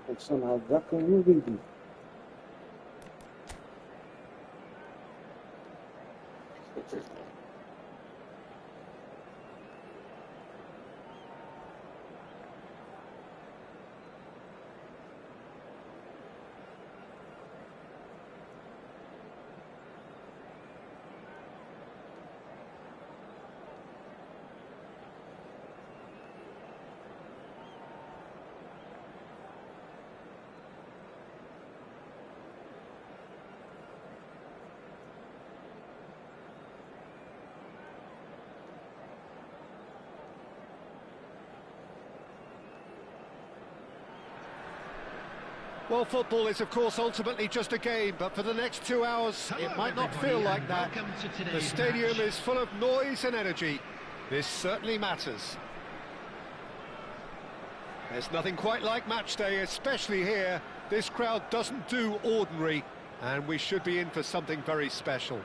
Condicionado da caminho bem-vindo. Well, football is, of course, ultimately just a game, but for the next 2 hours, it might not feel like that. The stadium is full of noise and energy. This certainly matters. There's nothing quite like match day, especially here. This crowd doesn't do ordinary, and we should be in for something very special.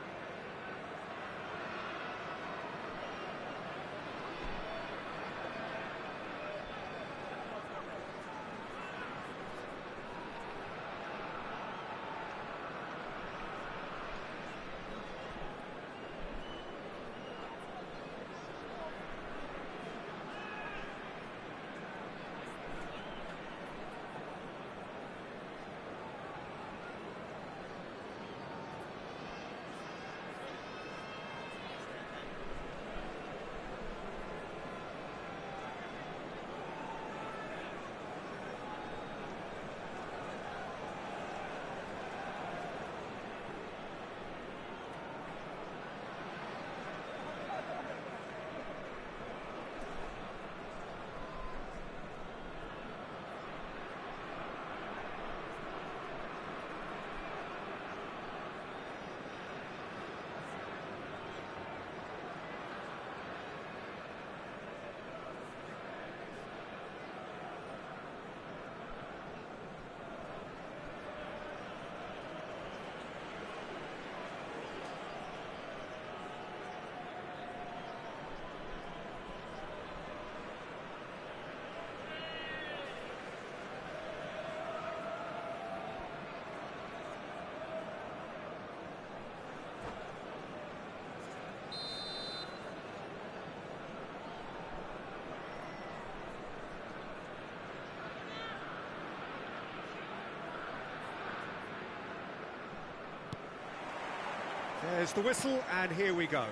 There's the whistle, and here we go.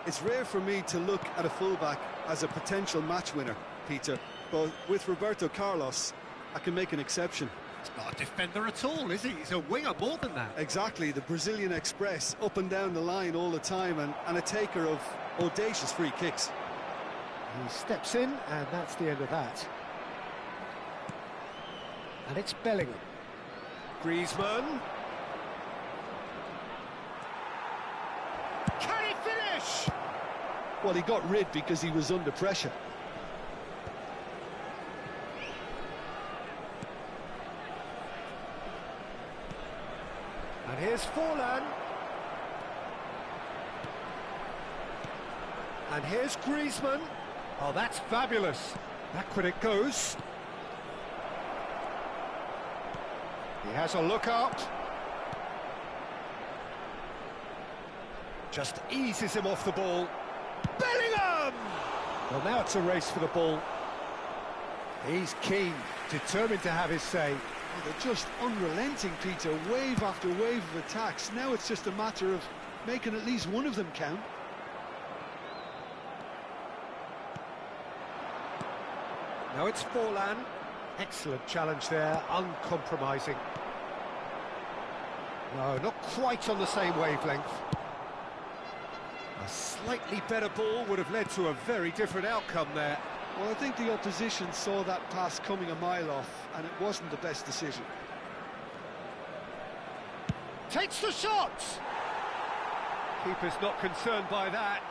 It's rare for me to look at a fullback as a potential match winner, Peter, but with Roberto Carlos, I can make an exception. He's not a defender at all, is he? He's a winger more than that. Exactly, the Brazilian Express, up and down the line all the time, and a taker of audacious free kicks. He steps in, and that's the end of that. And it's Bellingham. Griezmann. Can he finish? Well, he got rid because he was under pressure. And here's Forlan. And here's Griezmann. Oh, that's fabulous. Backward it goes. He has a look up. Just eases him off the ball. Bellingham! Well, now it's a race for the ball. He's keen, determined to have his say. Oh, they're just unrelenting, Peter. Wave after wave of attacks. Now it's just a matter of making at least one of them count. Now it's Forlan. Excellent challenge there, uncompromising. No, not quite on the same wavelength. A slightly better ball would have led to a very different outcome there. Well, I think the opposition saw that pass coming a mile off, and it wasn't the best decision. Takes the shot! Keeper's not concerned by that.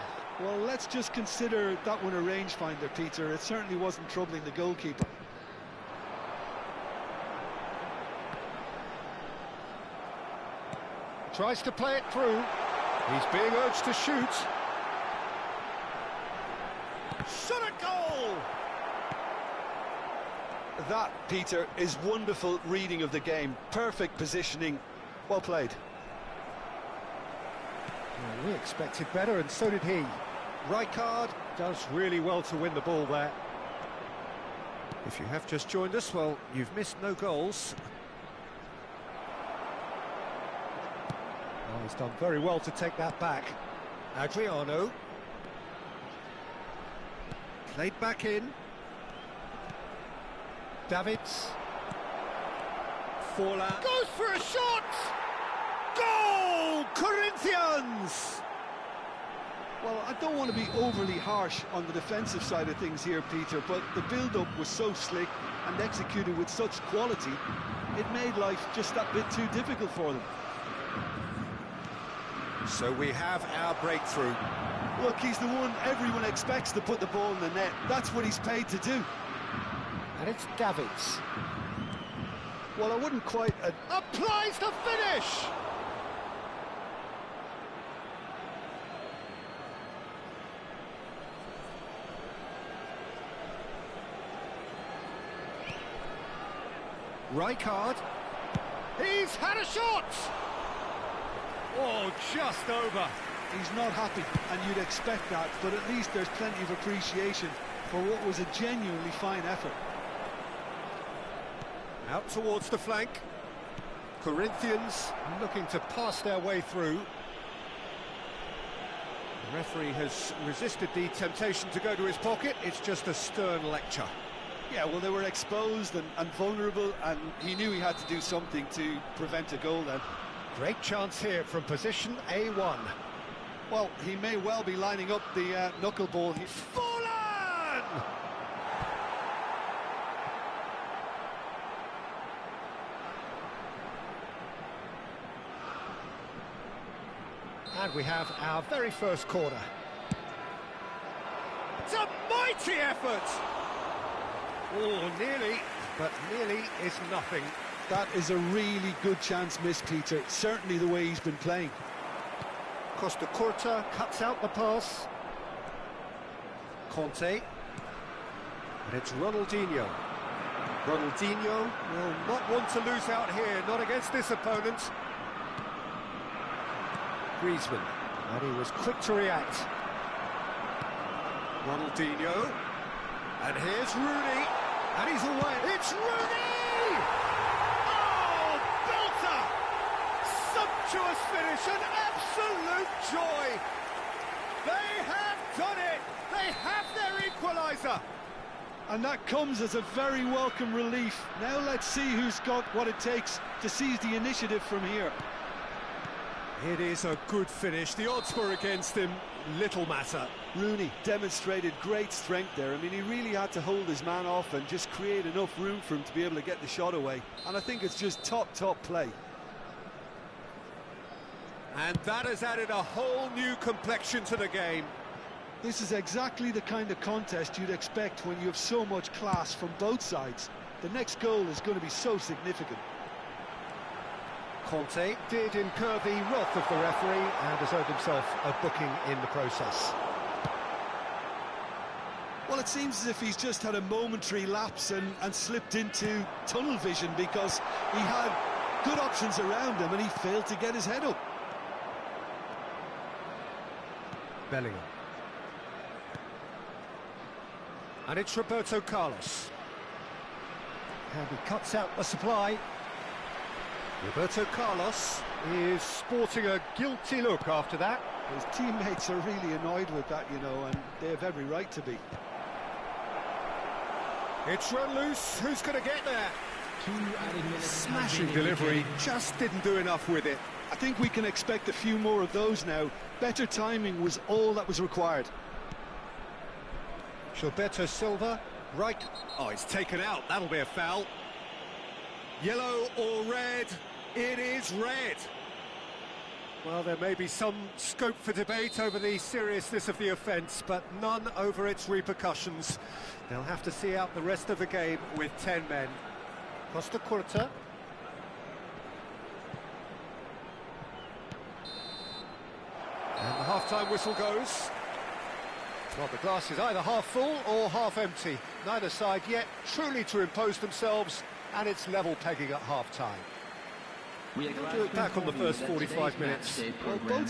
Well, let's just consider that one a rangefinder, Peter. It certainly wasn't troubling the goalkeeper. Tries to play it through. He's being urged to shoot. Shot at goal! That, Peter, is wonderful reading of the game. Perfect positioning. Well played. Well, we expected better, and so did he. Rijkaard does really well to win the ball there. If you have just joined us, well, you've missed no goals. Oh, he's done very well to take that back. Adriano. Played back in. Davids. Forlan. Goes for a shot! Goal! Corinthians! Well, I don't want to be overly harsh on the defensive side of things here, Peter, but the build-up was so slick and executed with such quality, it made life just that bit too difficult for them. So we have our breakthrough. Look, he's the one everyone expects to put the ball in the net. That's what he's paid to do. And it's Davids. Well, I wouldn't quite... Applies the finish! Rijkaard. He's had a shot! Oh, just over. He's not happy, and you'd expect that, but at least there's plenty of appreciation for what was a genuinely fine effort. Out towards the flank. Corinthians looking to pass their way through. The referee has resisted the temptation to go to his pocket. It's just a stern lecture. Yeah, well, they were exposed and vulnerable, and he knew he had to do something to prevent a goal then. Great chance here from position A1. Well, he may well be lining up the knuckleball here. Forlan! And we have our very first corner. It's a mighty effort! Oh, nearly, but nearly is nothing. That is a really good chance missed, Peter. Certainly the way he's been playing. Costa Curta cuts out the pass. Conte. And it's Ronaldinho. Ronaldinho will not want to lose out here, not against this opponent. Griezmann. And he was quick to react. Ronaldinho. And here's Rooney. And he's away. It's Rooney! Oh, belter! Sumptuous finish, an absolute joy! They have done it! They have their equaliser! And that comes as a very welcome relief. Now let's see who's got what it takes to seize the initiative from here. It is a good finish. The odds were against him. Little matter. Rooney demonstrated great strength there. I mean, he really had to hold his man off and just create enough room for him to be able to get the shot away. And I think it's just top play. And that has added a whole new complexion to the game. This is exactly the kind of contest you'd expect when you have so much class from both sides. The next goal is going to be so significant. Conte did incur the wrath of the referee and has earned himself a booking in the process. Well, it seems as if he's just had a momentary lapse and slipped into tunnel vision because he had good options around him and he failed to get his head up. Bellingham. And it's Roberto Carlos. And he cuts out the supply. Roberto Carlos is sporting a guilty look after that. His teammates are really annoyed with that, you know, and they have every right to be. It's run loose. Who's going to get there? 2 added minutes. Smashing delivery, just didn't do enough with it. I think we can expect a few more of those now. Better timing was all that was required. Gilberto Silva, right. Oh, it's taken out. That'll be a foul. Yellow or red? It is red. Well, there may be some scope for debate over the seriousness of the offence, but none over its repercussions. They'll have to see out the rest of the game with 10 men. Costa Curta. And the half-time whistle goes. Well, the glass is either half full or half empty. Neither side yet truly to impose themselves, and it's level pegging at half-time. We'll do it back on the first 45 minutes. Well, both